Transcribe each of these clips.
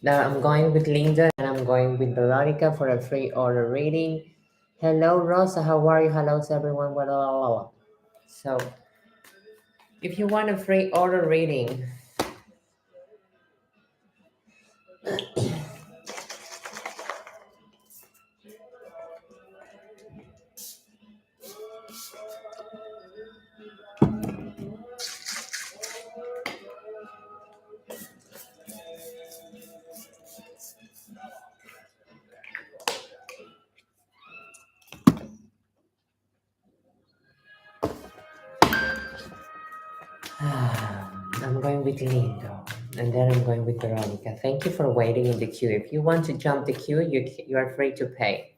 Now I'm going with Linda and I'm going with Veronica for a free order reading. Hello, Rosa. How are you? Hello, everyone. Blah, blah, blah, blah. So, if you want a free order reading, I'm going with Linda and then I'm going with Veronica. Thank you for waiting in the queue. If you want to jump the queue, you are free to pay.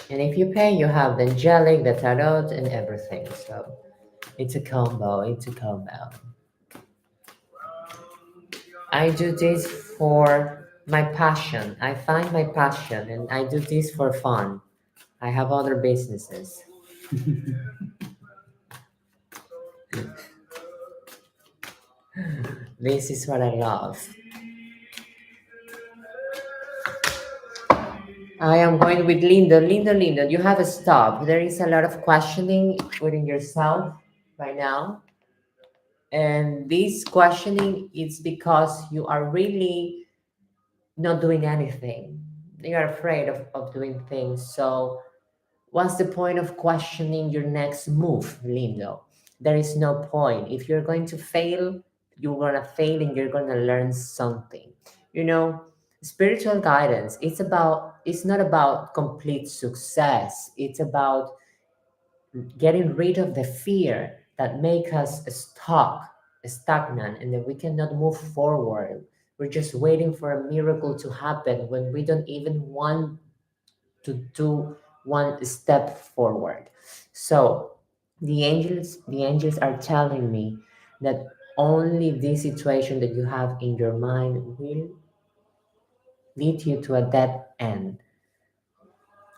And if you pay, you have the angelic, the tarot, and everything. So it's a combo. It's a combo. I do this for my passion. I find my passion and I do this for fun. I have other businesses. This is what I love. I am going with Linda. Linda, you have a stop. There is a lot of questioning within yourself right now. And this questioning is because you are really not doing anything. You are afraid of doing things. So what's the point of questioning your next move, Lindo? There is no point. If you're going to fail, you're gonna fail and you're gonna learn something. You know, spiritual guidance, it's not about complete success. It's about getting rid of the fear that make us stagnant, and that we cannot move forward. We're just waiting for a miracle to happen when we don't even want to do one step forward. So the angels are telling me that only this situation that you have in your mind will lead you to a dead end.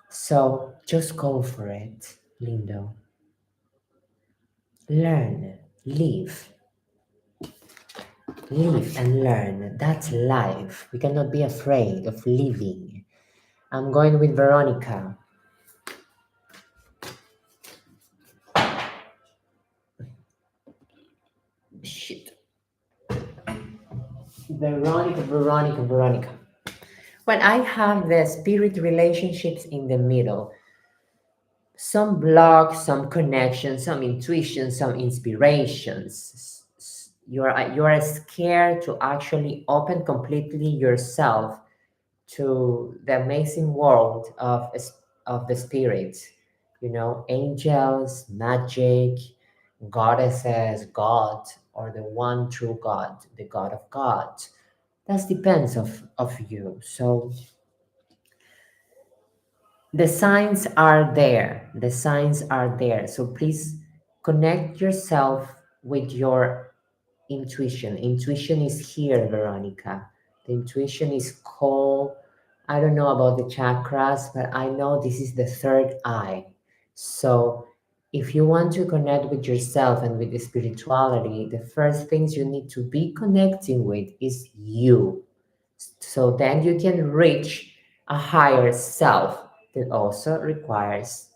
So just go for it, Lindo. Learn, live, live and learn. That's life. We cannot be afraid of living. I'm going with Veronica. Shit. Veronica. When I have the spirit relationships in the middle, some blocks, some connections, some intuition, some inspirations. You are scared to actually open completely yourself to the amazing world of the spirits. You know, angels, magic, goddesses, God, or the one true God, the God of God. That depends of you. So the signs are there. The signs are there. So please connect yourself with your intuition. Intuition is here, Veronica. The intuition is called, I don't know about the chakras, but I know this is the third eye. So if you want to connect with yourself and with the spirituality, the first things you need to be connecting with is you. So then you can reach a higher self that also requires,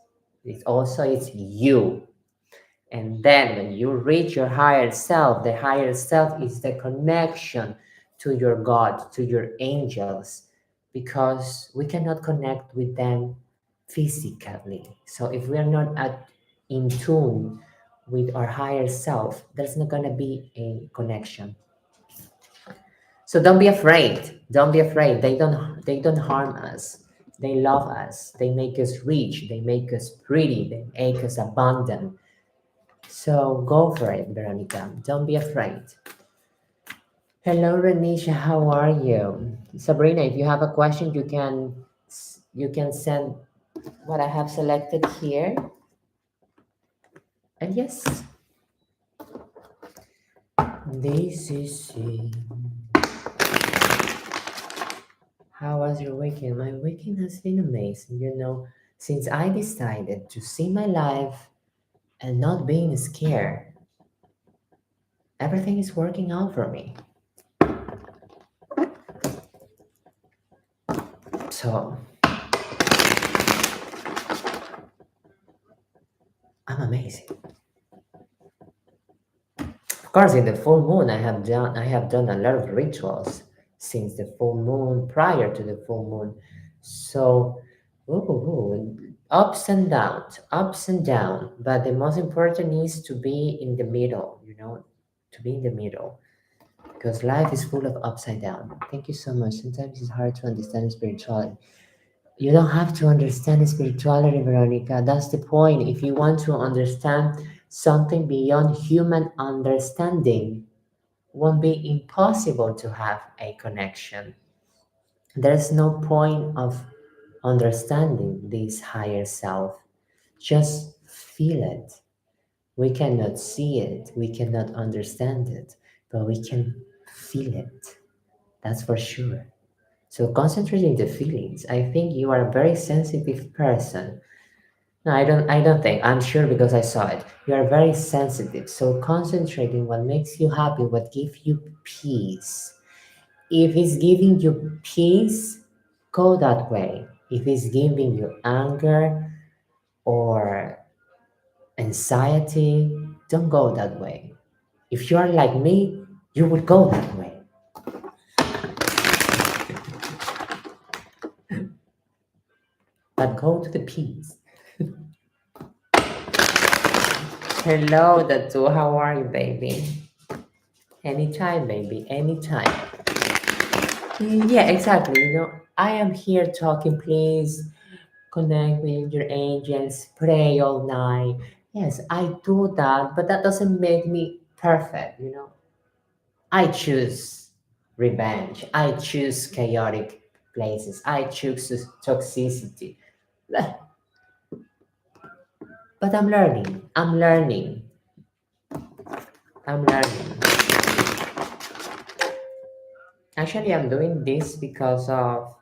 it's you. And then when you reach your higher self, the higher self is the connection to your God, to your angels, because we cannot connect with them physically. So if we are not in tune with our higher self, there's not going to be a connection. So don't be afraid. Don't be afraid. They don't harm us. They love us. They make us rich. They make us pretty. They make us abundant. So go for it, Veronica. Don't be afraid. Hello, Renisha. How are you? Sabrina, if you have a question, you can send what I have selected here. And yes, this is it. How was your weekend? My weekend has been amazing. Since I decided to see my life and not being scared, Everything is working out for me. So I'm amazing. Of course, in the full moon, I have done a lot of rituals since the full moon, prior to the full moon. So, ups and downs, ups and downs. But the most important is to be in the middle. To be in the middle, because life is full of upside down. Thank you so much. Sometimes it's hard to understand spirituality. You don't have to understand spirituality, Veronica. That's the point. If you want to understand something beyond human understanding, won't be impossible to have a connection. There's no point of understanding this higher self. Just feel it. We cannot see it, we cannot understand it, but we can feel it. That's for sure. So concentrating the feelings. I think you are a very sensitive person. No, I don't think. I'm sure because I saw it. You are very sensitive. So concentrating what makes you happy, what gives you peace. If it's giving you peace, go that way. If it's giving you anger or anxiety, don't go that way. If you are like me, you would go that way. But go to the peace. Hello, Datu. How are you, baby? Anytime, baby. Anytime. Yeah, exactly. I am here talking. Please connect with your angels. Pray all night. Yes, I do that, but that doesn't make me perfect. I choose revenge. I choose chaotic places. I choose toxicity. But I'm learning. I'm learning. I'm learning. Actually, I'm doing this because of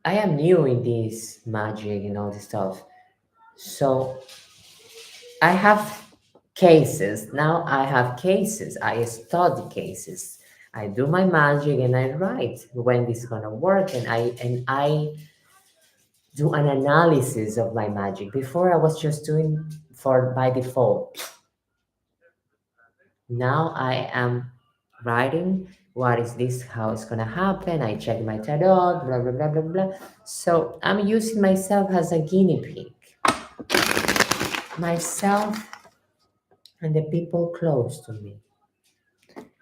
I am new in this magic and all this stuff. So I have cases. Now I have cases. I study cases. I do my magic and I write when this is gonna work, and I do an analysis of my magic. Before I was just doing for by default. Now I am writing what is this, how it's gonna happen. I check my tarot, blah blah blah blah blah. So I'm using myself as a guinea pig. Myself and the people close to me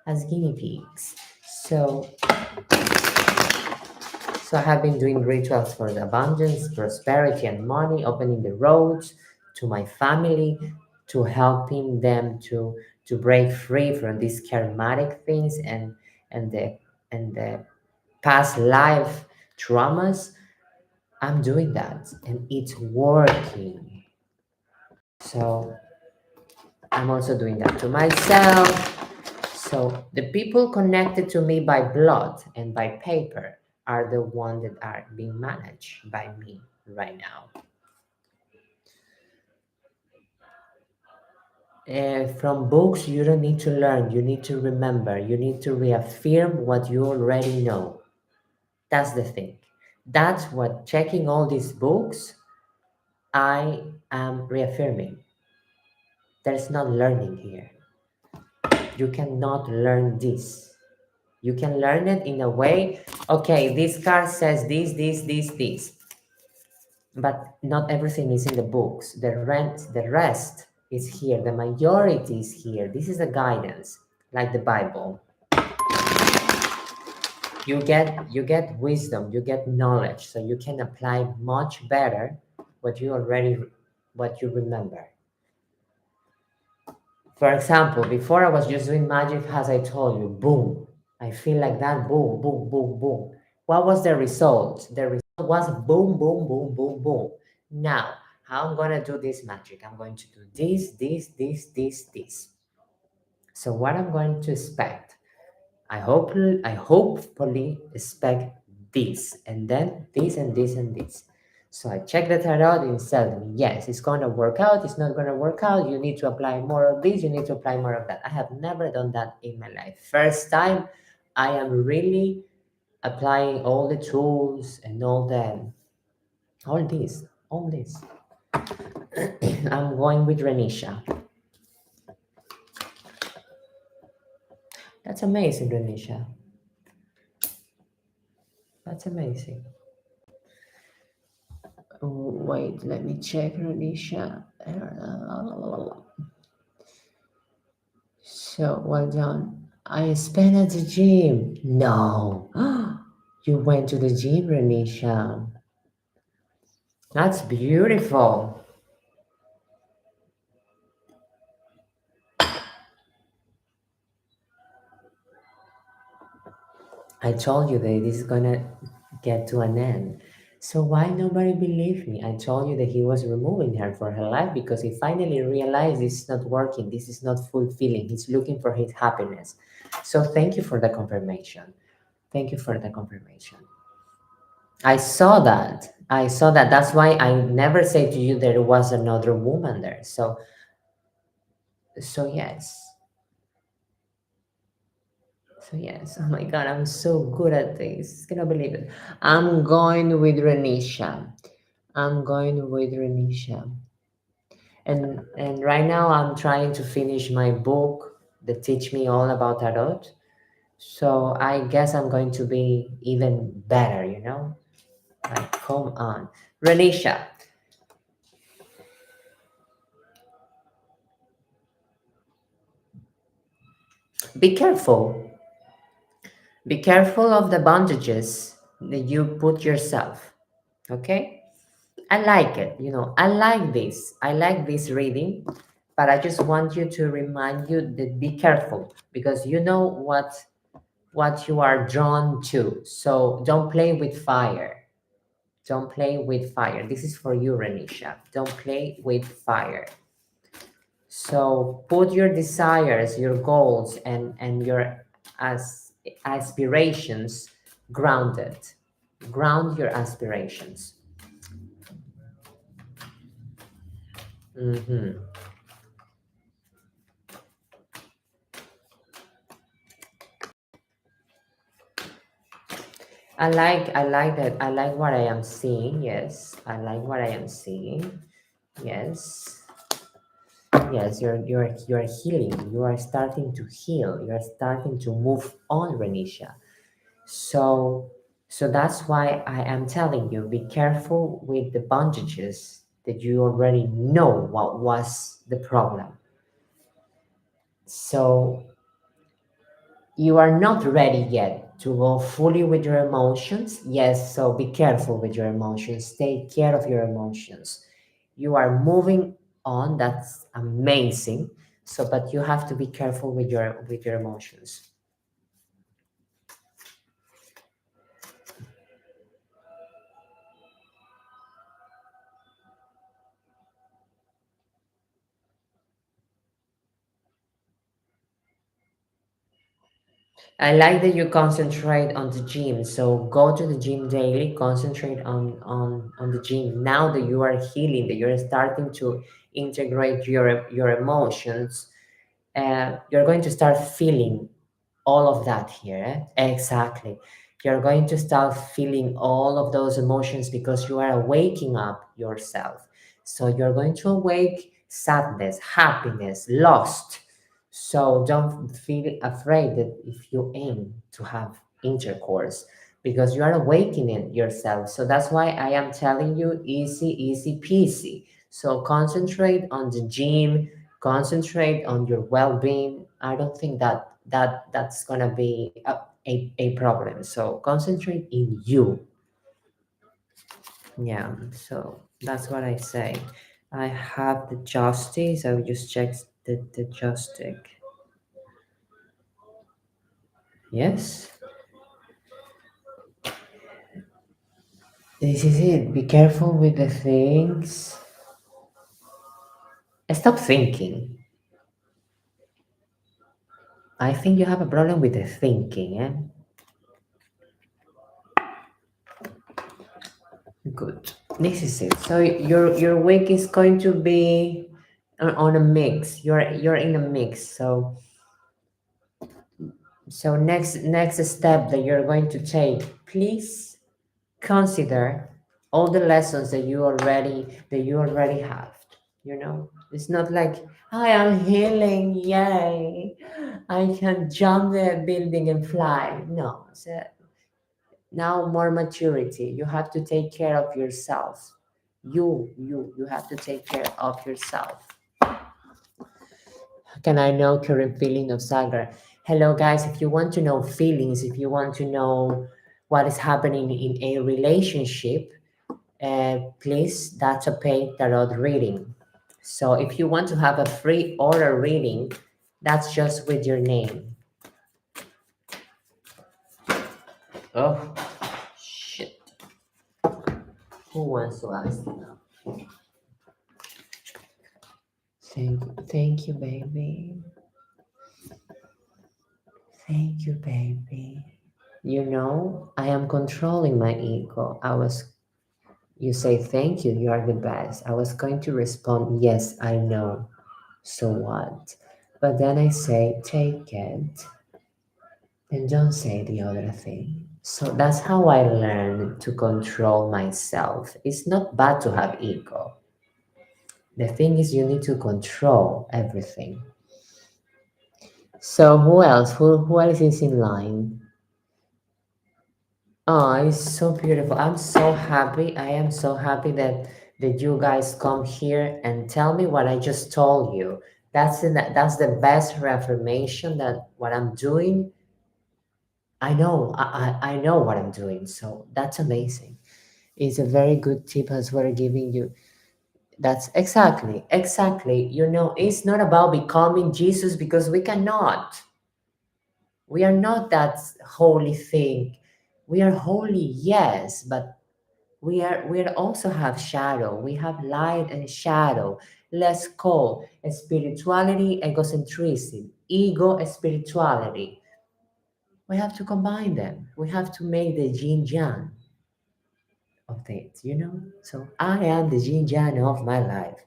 as guinea pigs. So I have been doing rituals for the abundance, prosperity, and money, opening the roads to my family, to helping them to break free from these karmatic things and the and the past life traumas. I'm doing that, and it's working. So I'm also doing that to myself. So the people connected to me by blood and by paper are the ones that are being managed by me right now. From books, you don't need to learn, you need to remember, you need to reaffirm what you already know. That's the thing. That's what checking all these books, I am reaffirming. There's not learning here. You cannot learn this. You can learn it in a way, okay, this card says this, but not everything is in the books. The rest is here. The majority is here. This is a guidance, like the Bible. You get wisdom, you get knowledge, so you can apply much better what you remember. For example, before I was just doing magic, as I told you, boom. I feel like that, boom, boom, boom, boom. What was the result? The result was boom, boom, boom, boom, boom. Now, how I'm gonna do this magic? I'm going to do this. So what I'm going to expect? I hopefully expect this, and then this and this and this. So I check the tarot and it tells me, yes, it's going to work out, it's not going to work out, you need to apply more of this, you need to apply more of that. I have never done that in my life. First time, I am really applying all the tools and all this. I'm going with Renisha. That's amazing, Renisha. That's amazing. Oh, wait, let me check, Renisha. So, well done. I spent at the gym. No. You went to the gym, Renisha. That's beautiful. I told you that this is gonna get to an end. So why nobody believed me? I told you that he was removing her for her life because he finally realized this is not working. This is not fulfilling. He's looking for his happiness. So thank you for the confirmation. Thank you for the confirmation. I saw that. I saw that. That's why I never say to you there was another woman there. So yes. So yes. Oh my god, I'm so good at this. Cannot believe it. I'm going with Renisha. I'm going with Renisha. And right now I'm trying to finish my book that teach me all about tarot. So I guess I'm going to be even better, you know? Like, come on. Renisha, be careful. Be careful of the bondages that you put yourself. Okay? I like it. I like this. I like this reading, but I just want you to remind you that be careful because you know what you are drawn to. So don't play with fire. Don't play with fire. This is for you, Renisha. Don't play with fire. So put your desires, your goals, and your as aspirations grounded. Ground your aspirations. Mhm. I like that. I like what I am seeing. Yes, I like what I am seeing. Yes. Yes, you're healing. You are starting to heal. You are starting to move on, Renisha. So so that's why I am telling you, be careful with the bondages that you already know what was the problem. So you are not ready yet to go fully with your emotions. Yes, so be careful with your emotions. Take care of your emotions. You are moving on. That's amazing. So, but you have to be careful with your emotions. I like that you concentrate on the gym. So go to the gym daily, concentrate on the gym. Now that you are healing, that you're starting to integrate your emotions, you're going to start feeling all of that here. Exactly. You're going to start feeling all of those emotions because you are waking up yourself. So you're going to awake sadness, happiness, lost. So don't feel afraid that if you aim to have intercourse because you are awakening yourself. So that's why I am telling you easy, easy peasy. So concentrate on the gym, concentrate on your well-being. I don't think that's gonna be a problem. So concentrate in you. Yeah, so that's what I say. I have the justice. I will just check the justice. Yes, this is it. Be careful with the things. Stop thinking. I think you have a problem with the thinking, eh? Good. This is it. So your week is going to be on a mix. You're in a mix. So next step that you're going to take, please consider all the lessons that you already have. It's not like I am healing, yay! I can jump the building and fly. No, so now more maturity. You have to take care of yourself. You have to take care of yourself. Can I know current feeling of Sagar? Hello, guys. If you want to know feelings, if you want to know what is happening in a relationship, please, that's a paid tarot reading. So if you want to have a free order reading, that's just with your name. Oh, shit. Who wants to ask now? Thank you, baby. Thank you, baby. I am controlling my ego. You say thank you, you are the best. I was going to respond, yes, I know. So what? But then I say, take it, and don't say the other thing. So that's how I learned to control myself. It's not bad to have ego. The thing is, you need to control everything. So who else? Who else is in line? Oh, it's so beautiful. I'm so happy. I am so happy that you guys come here and tell me what I just told you. That's the best reaffirmation that what I'm doing. I know. I know what I'm doing. So that's amazing. It's a very good tip as we're giving you. That's exactly. It's not about becoming Jesus because we cannot. We are not that holy thing. We are holy, yes, but we also have shadow. We have light and shadow. Let's call spirituality egocentrism, ego spirituality. We have to combine them. We have to make the yin yang of things. So I am the yin yang of my life.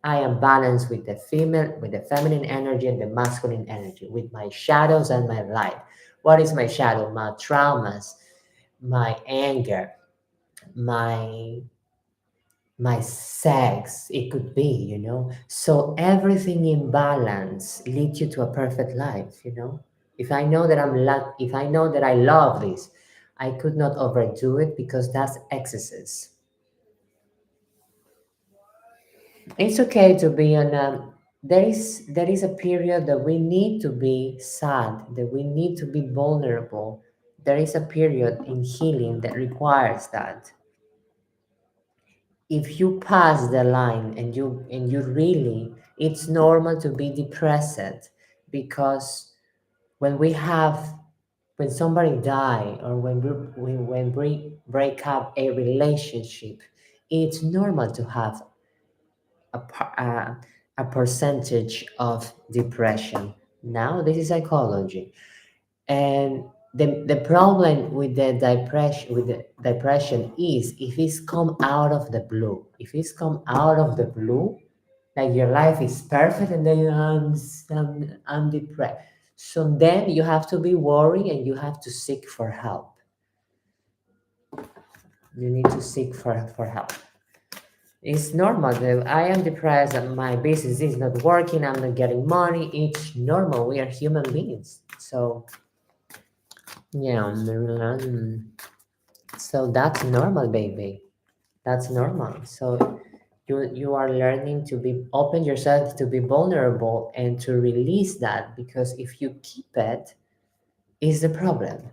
I am balanced with the female, with the feminine energy and the masculine energy, with my shadows and my light. What is my shadow? My traumas, my anger, my my sex, it could be. So everything in balance leads you to a perfect life. If I know that I love this, I could not overdo it because that's excesses. It's okay to be on a there is a period that we need to be sad, that we need to be vulnerable. There is a period in healing that requires that. If you pass the line and you really, it's normal to be depressed because when we have when somebody die or when we break up a relationship, it's normal to have a, par- a percentage of depression. Now this is psychology. And the problem with the depression is if it's come out of the blue. If it's come out of the blue, like your life is perfect and then I'm depressed. So then you have to be worried and you have to seek for help. You need to seek for help. It's normal. I am depressed and my business is not working. I'm not getting money. It's normal. We are human beings. So yeah, so that's normal, baby. That's normal. So you are learning to be open yourself to be vulnerable and to release that because if you keep it, is the problem.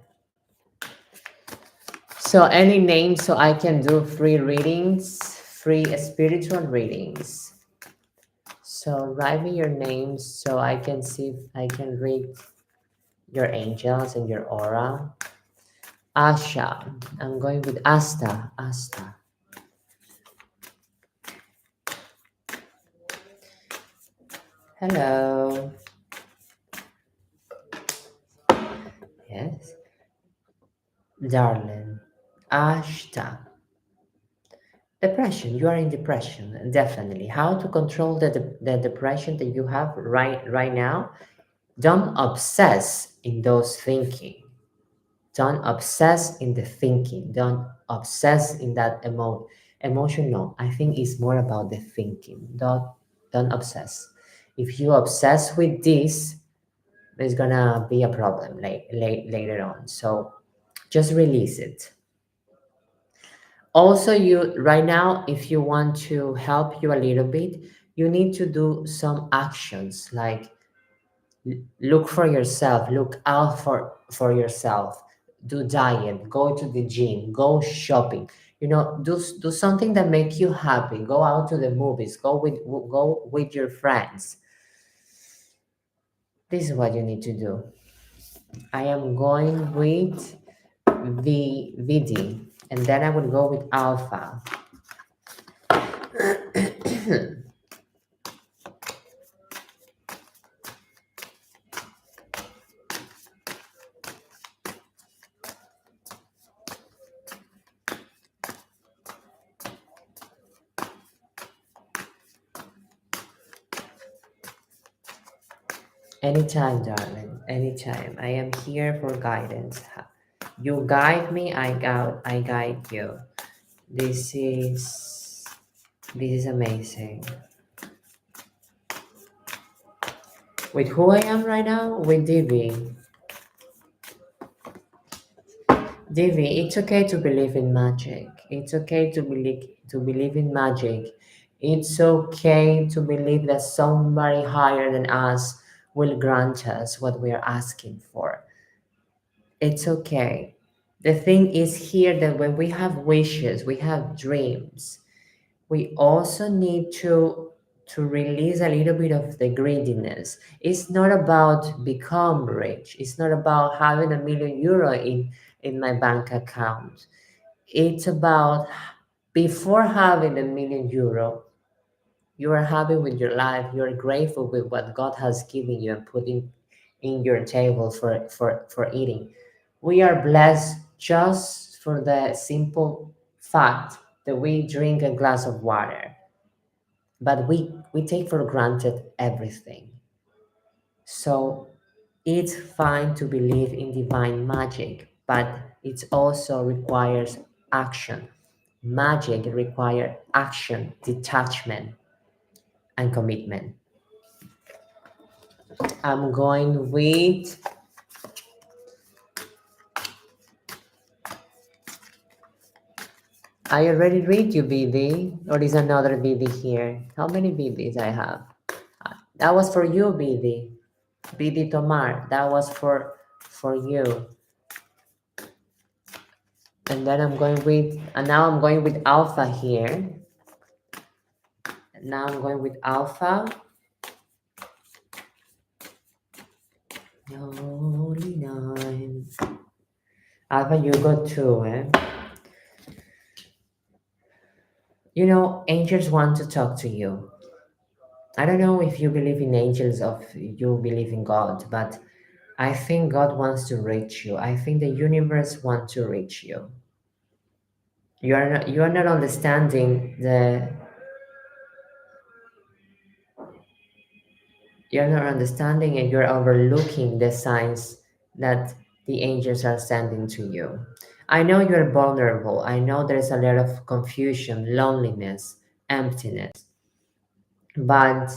So any name so I can do free readings, free spiritual readings. So write me your names so I can see if I can read your angels and your aura. Asha. I'm going with Asta. Asta. Hello. Yes. Darling. Ashta. Depression, you are in depression, definitely. How to control the depression that you have right now? Don't obsess in those thinking. Don't obsess in the thinking. Don't obsess in that emotion. No, I think it's more about the thinking. Don't obsess. If you obsess with this, there's gonna be a problem later on. So just release it. Also, you right now, if you want to help you a little bit, you need to do some actions like look for yourself, look out for yourself, do diet, go to the gym, go shopping, do something that make you happy, go out to the movies, go with your friends. This is what you need to do. I am going with the VD, and then I would go with alpha. Anytime, darling, anytime. I am here for guidance. You guide me, I guide you. This is this is amazing. With who I am right now? With Divi. Divi, it's okay to believe in magic. It's okay to believe in magic. It's okay to believe that somebody higher than us will grant us what we are asking for. It's okay. The thing is here that when we have wishes, we have dreams, we also need to release a little bit of the greediness. It's not about become rich. It's not about having €1 million in my bank account. It's about before having €1 million, you are happy with your life. You're grateful with what God has given you and putting in your table for eating. We are blessed just for the simple fact that we drink a glass of water, but we take for granted everything. So it's fine to believe in divine magic, but it also requires action. Magic requires action, detachment, and commitment. I'm going with, I already read you, BD, or is another BD here? How many BDs I have? That was for you, BD. BD Tomar, that was for you. And then now I'm going with alpha here. Now I'm going with alpha. Holy nine. Alpha, you got two, eh? Angels want to talk to you. I don't know if you believe in angels or if you believe in God, but I think God wants to reach you. I think the universe wants to reach you. You are not understanding the you're not understanding and you're overlooking the signs that the angels are sending to you. I know you're vulnerable. I know there's a lot of confusion, loneliness, emptiness, but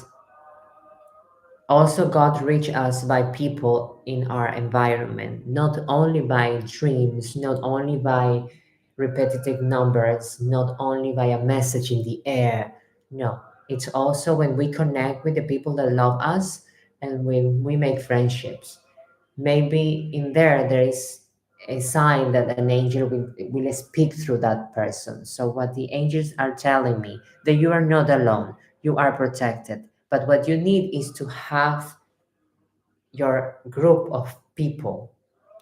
also, God reach us by people in our environment, not only by dreams, not only by repetitive numbers, not only by a message in the air. No, it's also when we connect with the people that love us and when we make friendships. Maybe in there is a sign that an angel will speak through that person. So, what the angels are telling me, that you are not alone, you are protected. But what you need is to have your group of people,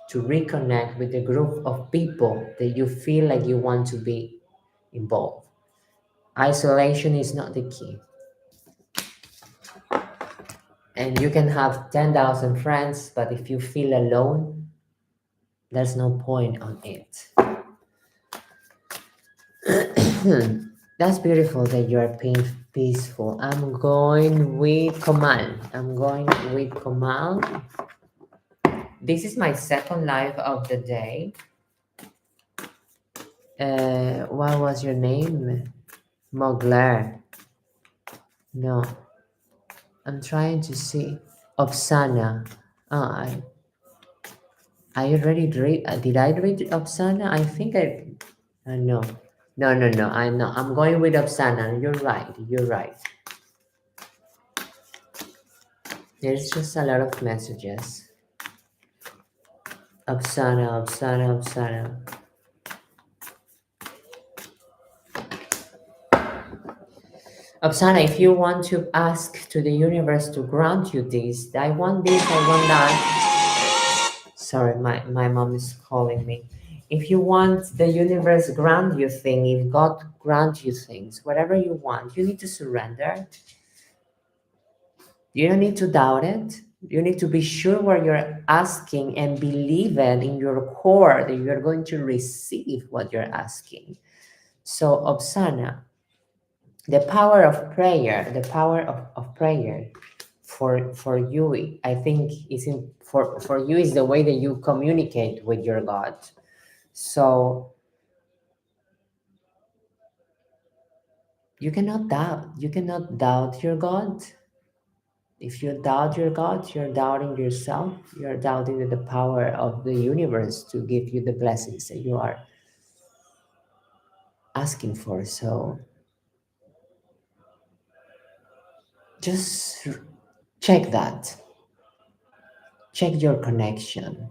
to reconnect with the group of people that you feel like you want to be involved. Isolation is not the key. And you can have 10,000 friends, but if you feel alone, there's no point on it. That's beautiful that you are peaceful. I'm going with Kamal. I'm going with Kamal. This is my second live of the day. What was your name? Mogler. No, I'm trying to see. Opsana. Ah, I already read. Did I read Opsana? I think I. No, no, no, no. I'm not. I'm going with Opsana. You're right. You're right. There's just a lot of messages. Opsana, Opsana, Opsana. Opsana, if you want to ask to the universe to grant you this, I want this, I want that. Sorry, my mom is calling me. If you want the universe grant you thing, if God grant you things, whatever you want, you need to surrender. You don't need to doubt it. You need to be sure what you're asking and believe it in your core that you're going to receive what you're asking. So, Opsana, the power of prayer, the power of prayer for you, I think is in for you is the way that you communicate with your God. So you cannot doubt your God. If you doubt your God, you're doubting yourself, you're doubting the power of the universe to give you the blessings that you are asking for. So just check that, check your connection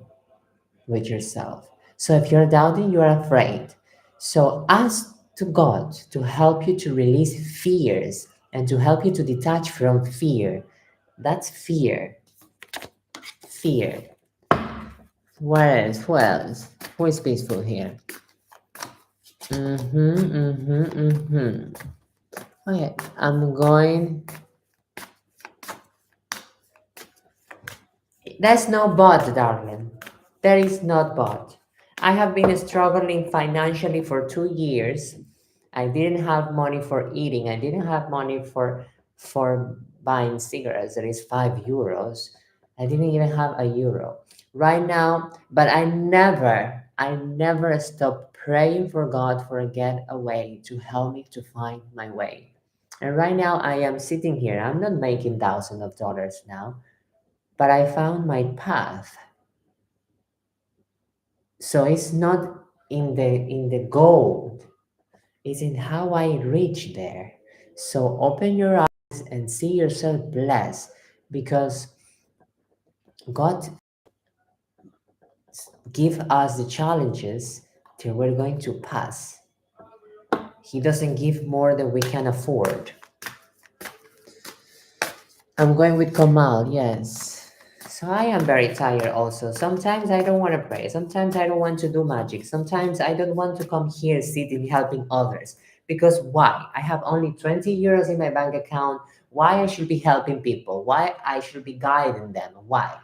with yourself. So if you're doubting, you're afraid. So ask to God to help you to release fears and to help you to detach from fear. That's fear. Fear. What else? Who else? Who is peaceful here? Okay, I'm going. There's no but, darling. There is not but. I have been struggling financially for 2 years. I didn't have money for eating. I didn't have money for buying cigarettes. That is €5. I didn't even have a euro right now. But I never stop praying for God for a getaway to help me to find my way. And right now I am sitting here. I'm not making thousands of dollars now, but I found my path. So it's not in the goal, it's in how I reach there. So open your eyes and see yourself blessed because God give us the challenges till we're going to pass. He doesn't give more than we can afford. I'm going with Kamal, yes. So I am very tired also. Sometimes I don't want to pray. Sometimes I don't want to do magic. Sometimes I don't want to come here sitting helping others. Because why? I have only 20 euros in my bank account. Why I should be helping people? Why I should be guiding them? Why?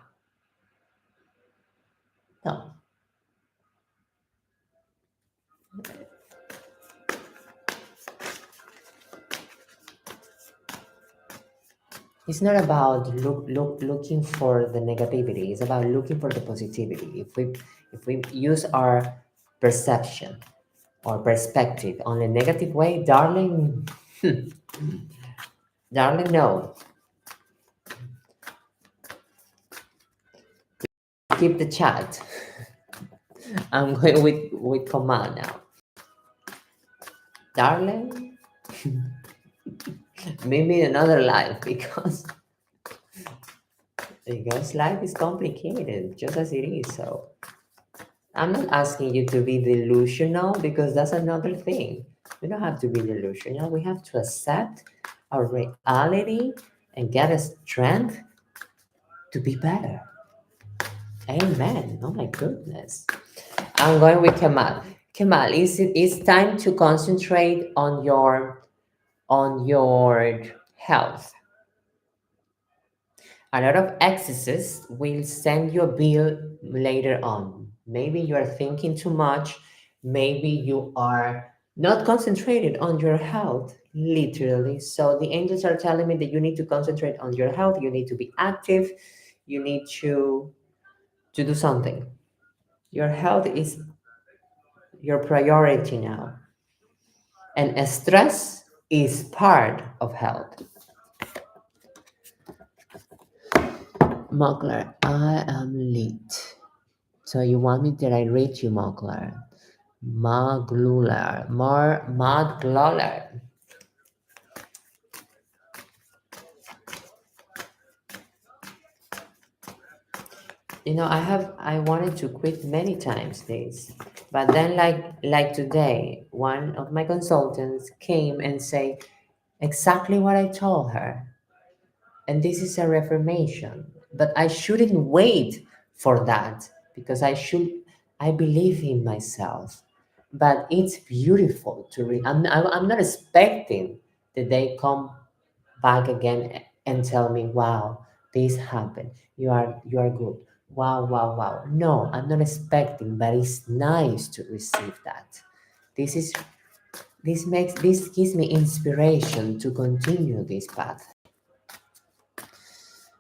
No. It's not about looking for the negativity. It's about looking for the positivity. If we use our perception or perspective on a negative way, darling, darling, no. Keep the chat. I'm going with command now. Darling, maybe another life because life is complicated just as it is. So I'm not asking you to be delusional because that's another thing. We don't have to be delusional. We have to accept our reality and get a strength to be better. Amen. Oh my goodness. I'm going with Kemal. Kemal, it's time to concentrate on your health. A lot of excesses will send you a bill later on. Maybe you are thinking too much. Maybe you are not concentrated on your health, literally. So the angels are telling me that you need to concentrate on your health, you need to be active, you need to do something. Your health is your priority now. And stress is part of health. Mokler, I am lit. So you want me that I read you, Mokler? Maglular. I wanted to quit many times this, but then like today, one of my consultants came and say exactly what I told her. And this is a reformation. But I shouldn't wait for that because I believe in myself. But it's beautiful to read. I'm not expecting that they come back again and tell me, wow, this happened. You are good. Wow, wow, wow. No, I'm not expecting, but it's nice to receive that. This is this gives me inspiration to continue this path.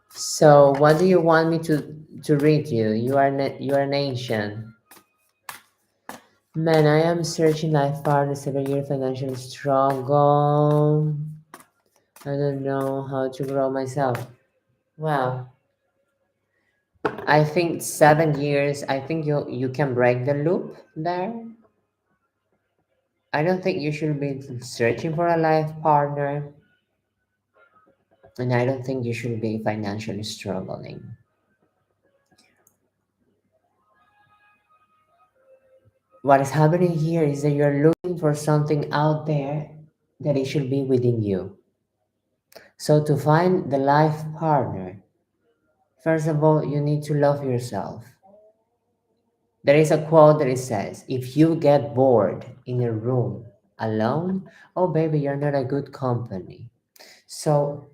So, what do you want me to read you? You are an ancient. Man, I am searching life partner, 7 year financial struggle. I don't know how to grow myself. Well, I think 7 years. I think you can break the loop there. I don't think you should be searching for a life partner, and I don't think you should be financially struggling. What is happening here is that you're looking for something out there that it should be within you. So, to find the life partner, first of all, you need to love yourself. There is a quote that it says, if you get bored in a room alone, oh baby, you're not a good company. So,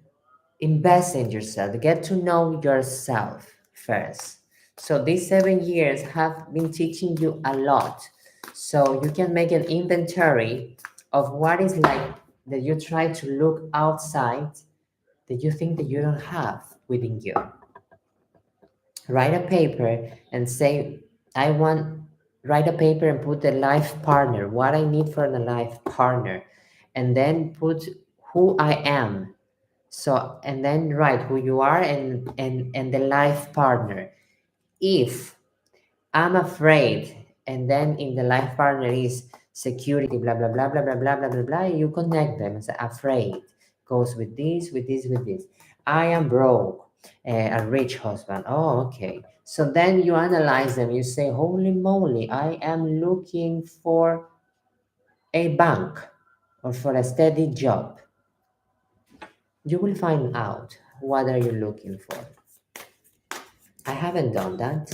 invest in yourself, get to know yourself first. So these 7 years have been teaching you a lot. So you can make an inventory of what is like that you try to look outside that you think that you don't have within you. Write a paper and say, I want, write a paper and put the life partner, what I need for the life partner, and then put who I am. So, and then write who you are and the life partner. If I'm afraid, and then in the life partner is security, blah, blah, blah, blah, blah, blah, blah, blah, blah, you connect them and say, afraid goes with this, with this, with this. I am broke, a rich husband. Oh, okay. So then you analyze them. You say, holy moly, I am looking for a bank or for a steady job. You will find out what are you looking for. I haven't done that.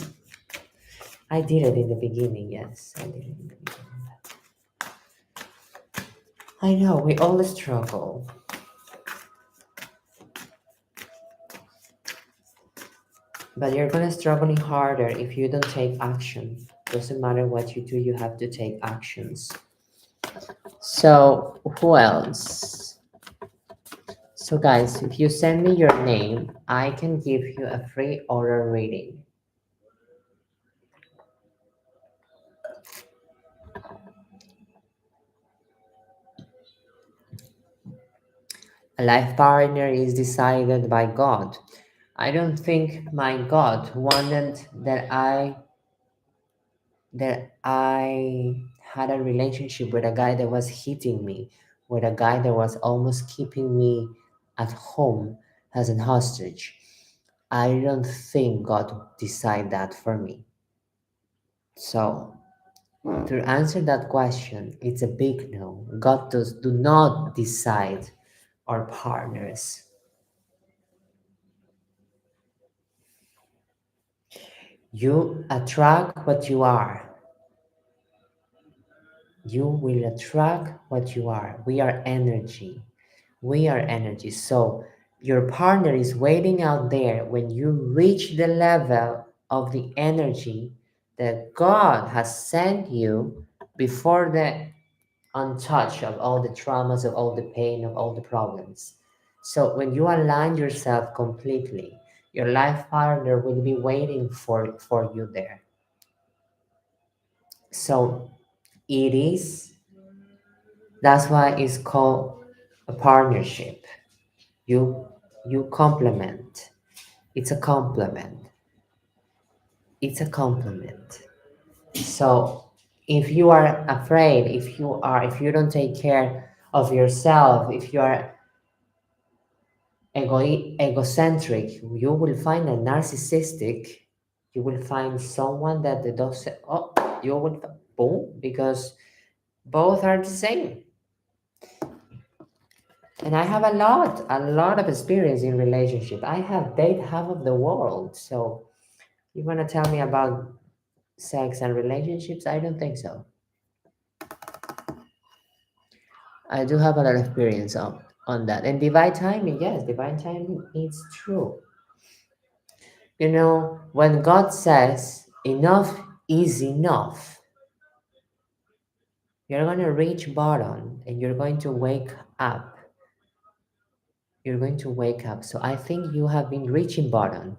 I did it in the beginning, yes. I did it in the beginning. I know, we all struggle. But you're gonna struggling harder if you don't take action. Doesn't matter what you do, you have to take actions. So who else? So guys, if you send me your name, I can give you a free aura reading. A life partner is decided by God. I don't think my God wanted that I had a relationship with a guy that was hitting me, with a guy that was almost keeping me at home as an hostage. I don't think God decided that for me. So to answer that question, it's a big no. God does do not decide our partners. You attract what you are. You will attract what you are. We are energy. We are energy. So your partner is waiting out there when you reach the level of the energy that God has sent you before the untouched of all the traumas, of all the pain, of all the problems. So when you align yourself completely, your life partner will be waiting for you there. So it is, that's why it's called a partnership. You you complement. It's a compliment. It's a compliment. So if you are afraid, if you don't take care of yourself, if you are egocentric, you will find a narcissistic, you will find someone that does, oh, you will, boom, because both are the same. And I have a lot of experience in relationship. I have dated half of the world. So you want to tell me about sex and relationships? I don't think so. I do have a lot of experience on that. And divine timing, yes, divine timing is true. You know, when God says enough is enough, you're going to reach bottom and you're going to wake up. You're going to wake up. So I think you have been reaching bottom,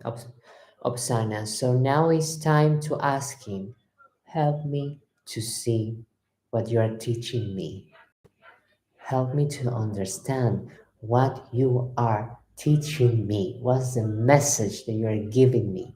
Opsana. So now it's time to ask Him, help me to see what you are teaching me. Help me to understand what you are teaching me. What's the message that you are giving me?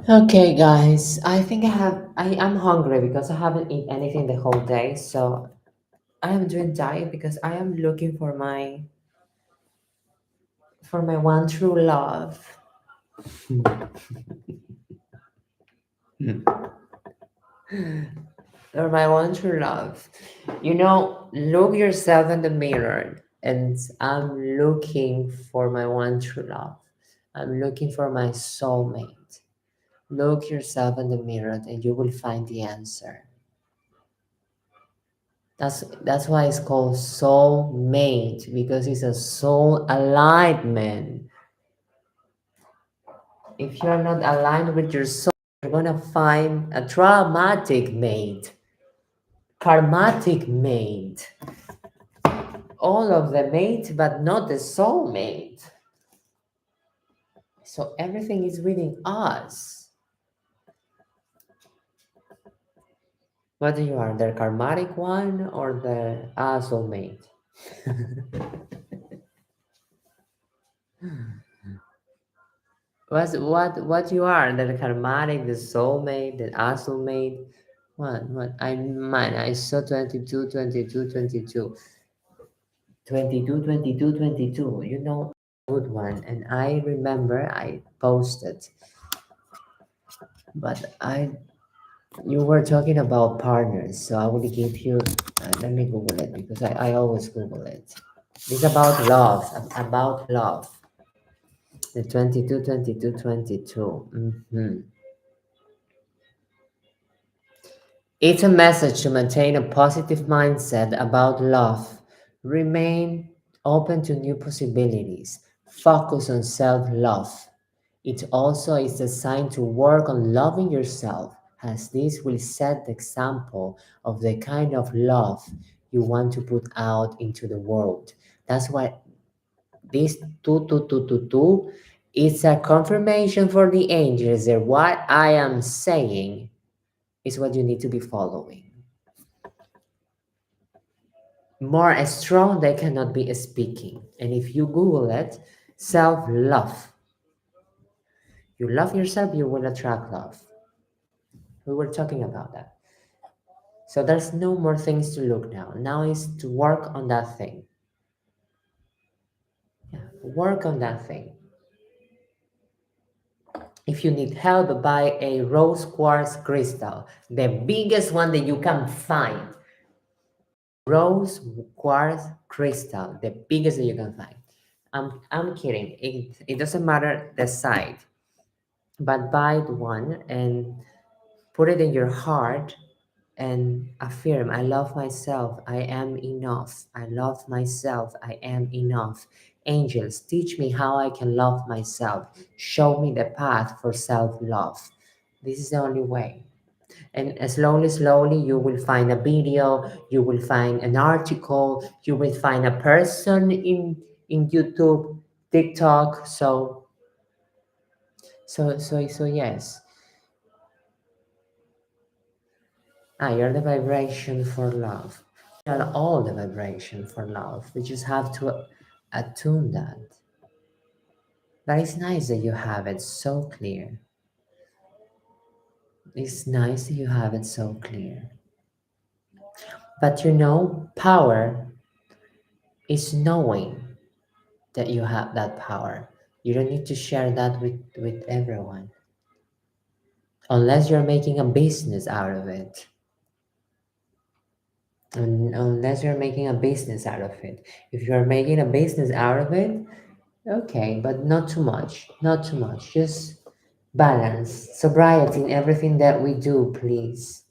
Okay, guys, I think I'm hungry because I haven't eaten anything the whole day. So I am doing diet because I am looking for my one true love. Or my one true love. You know, look yourself in the mirror, and I'm looking for my one true love. I'm looking for my soulmate. Look yourself in the mirror and you will find the answer. That's why it's called soulmate, because it's a soul alignment. If you're not aligned with your soul, you're gonna find a traumatic mate, karmatic mate, all of the mate, but not the soulmate. So everything is within us. What do you are, the karmatic one or the soulmate? What you are? The karmatic, the soulmate, the soulmate. What? I saw 22, 22, 22. 22, 22, 22. You know, good one. And I remember I posted, but you were talking about partners, so I will give you. Let me Google it because I always Google it. It's about love. About love. The 22, 22, 22. It's a message to maintain a positive mindset about love. Remain open to new possibilities. Focus on self love. It also is a sign to work on loving yourself, as this will set the example of the kind of love you want to put out into the world. That's why this 2222 is a confirmation for the angels that what I am saying is what you need to be following. More strong they cannot be speaking. And if you Google it, self-love. You love yourself, you will attract love. We were talking about that. So there's no more things to look now. Now is to work on that thing. Yeah, work on that thing. If you need help, buy a rose quartz crystal, the biggest one that you can find. rose quartz crystal, the biggest that you can find. I'm kidding. It doesn't matter the size, but buy one and put it in your heart and affirm, I love myself, I am enough. I love myself, I am enough. Angels, teach me how I can love myself. Show me the path for self love. This is the only way. And slowly, slowly, you will find a video, you will find an article, you will find a person in YouTube, TikTok. So yes. You're the vibration for love. We are all the vibration for love. We just have to attune that. But it's nice that you have it so clear. It's nice that you have it so clear. But power is knowing that you have that power. You don't need to share that with everyone. Unless you're making a business out of it. Unless you're making a business out of it. If you're making a business out of it, okay, but not too much. Not too much. Just balance, sobriety in everything that we do, please.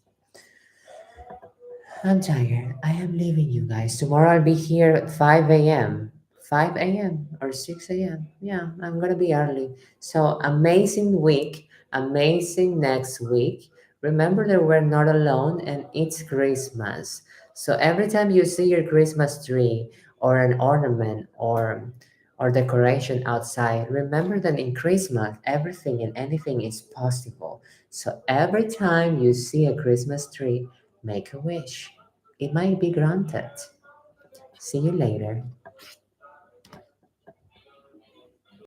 I'm tired. I am leaving you guys. Tomorrow I'll be here at 5 a.m. 5 a.m. or 6 a.m. Yeah, I'm gonna be early. So amazing week, amazing next week. Remember that we're not alone and it's Christmas. So every time you see your Christmas tree or an ornament or decoration outside, remember that in Christmas everything and anything is possible. So every time you see a Christmas tree, make a wish. It might be granted. See you later.